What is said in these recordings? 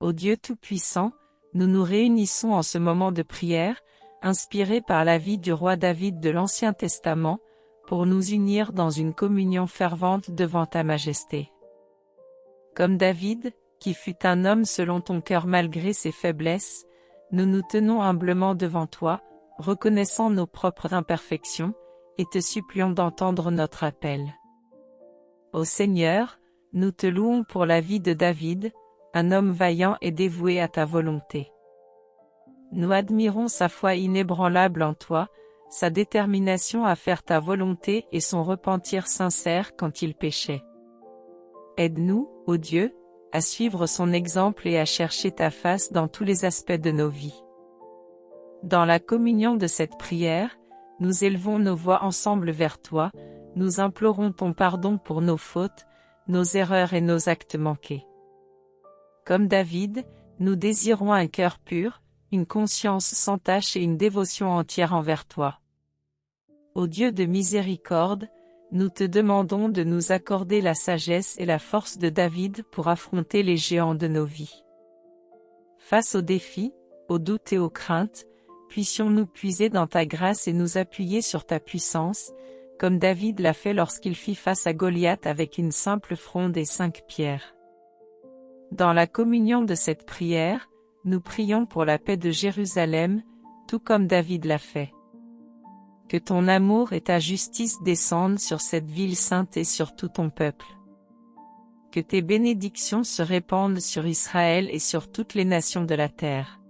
Ô Dieu Tout-Puissant, nous nous réunissons en ce moment de prière, inspiré par la vie du roi David de l'Ancien Testament, pour nous unir dans une communion fervente devant ta majesté. Comme David, qui fut un homme selon ton cœur malgré ses faiblesses, nous nous tenons humblement devant toi, reconnaissant nos propres imperfections, et te supplions d'entendre notre appel. Ô Seigneur, nous te louons pour la vie de David, un homme vaillant et dévoué à ta volonté. Nous admirons sa foi inébranlable en toi, sa détermination à faire ta volonté et son repentir sincère quand il péchait. Aide-nous, ô Dieu, à suivre son exemple et à chercher ta face dans tous les aspects de nos vies. Dans la communion de cette prière, nous élevons nos voix ensemble vers toi, nous implorons ton pardon pour nos fautes, nos erreurs et nos actes manqués. Comme David, nous désirons un cœur pur, une conscience sans tache et une dévotion entière envers toi. Ô Dieu de miséricorde, nous te demandons de nous accorder la sagesse et la force de David pour affronter les géants de nos vies. Face aux défis, aux doutes et aux craintes, puissions-nous puiser dans ta grâce et nous appuyer sur ta puissance, comme David l'a fait lorsqu'il fit face à Goliath avec une simple fronde et 5 pierres. Dans la communion de cette prière, nous prions pour la paix de Jérusalem, tout comme David l'a fait. Que ton amour et ta justice descendent sur cette ville sainte et sur tout ton peuple. Que tes bénédictions se répandent sur Israël et sur toutes les nations de la terre.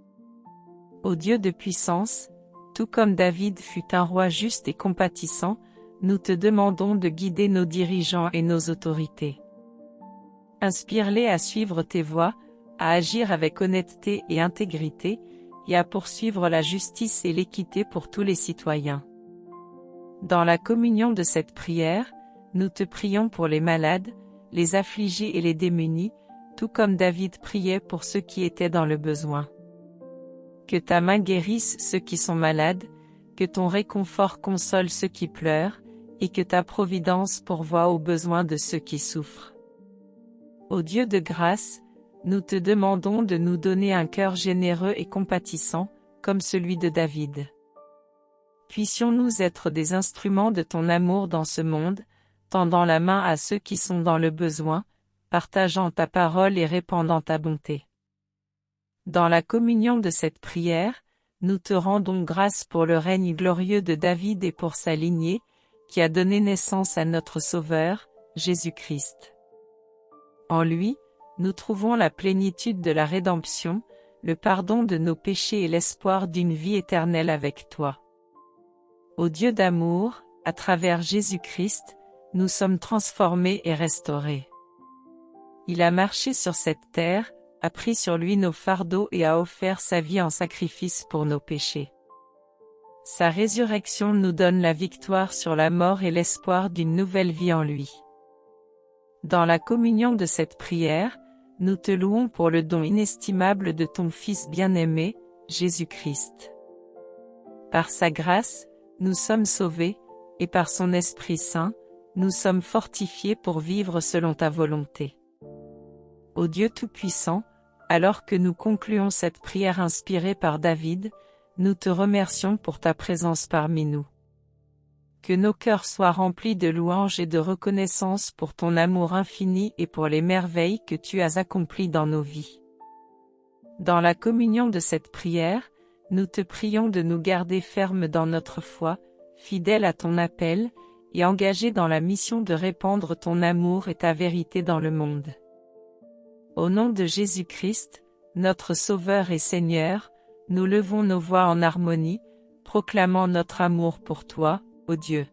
Ô Dieu de puissance, tout comme David fut un roi juste et compatissant, nous te demandons de guider nos dirigeants et nos autorités. Inspire-les à suivre tes voies, à agir avec honnêteté et intégrité, et à poursuivre la justice et l'équité pour tous les citoyens. Dans la communion de cette prière, nous te prions pour les malades, les affligés et les démunis, tout comme David priait pour ceux qui étaient dans le besoin. Que ta main guérisse ceux qui sont malades, que ton réconfort console ceux qui pleurent, et que ta providence pourvoie aux besoins de ceux qui souffrent. Ô Dieu de grâce, nous te demandons de nous donner un cœur généreux et compatissant, comme celui de David. Puissions-nous être des instruments de ton amour dans ce monde, tendant la main à ceux qui sont dans le besoin, partageant ta parole et répandant ta bonté. Dans la communion de cette prière, nous te rendons grâce pour le règne glorieux de David et pour sa lignée, qui a donné naissance à notre Sauveur, Jésus-Christ. En lui, nous trouvons la plénitude de la rédemption, le pardon de nos péchés et l'espoir d'une vie éternelle avec toi. Ô Dieu d'amour, à travers Jésus-Christ, nous sommes transformés et restaurés. Il a marché sur cette terre, a pris sur lui nos fardeaux et a offert sa vie en sacrifice pour nos péchés. Sa résurrection nous donne la victoire sur la mort et l'espoir d'une nouvelle vie en lui. Dans la communion de cette prière, nous te louons pour le don inestimable de ton Fils bien-aimé, Jésus-Christ. Par sa grâce, nous sommes sauvés, et par son Esprit Saint, nous sommes fortifiés pour vivre selon ta volonté. Ô Dieu Tout-Puissant, alors que nous concluons cette prière inspirée par David, nous te remercions pour ta présence parmi nous. Que nos cœurs soient remplis de louanges et de reconnaissance pour ton amour infini et pour les merveilles que tu as accomplies dans nos vies. Dans la communion de cette prière, nous te prions de nous garder fermes dans notre foi, fidèles à ton appel, et engagés dans la mission de répandre ton amour et ta vérité dans le monde. Au nom de Jésus-Christ, notre Sauveur et Seigneur, nous levons nos voix en harmonie, proclamant notre amour pour toi, ô Dieu.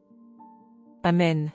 Amen.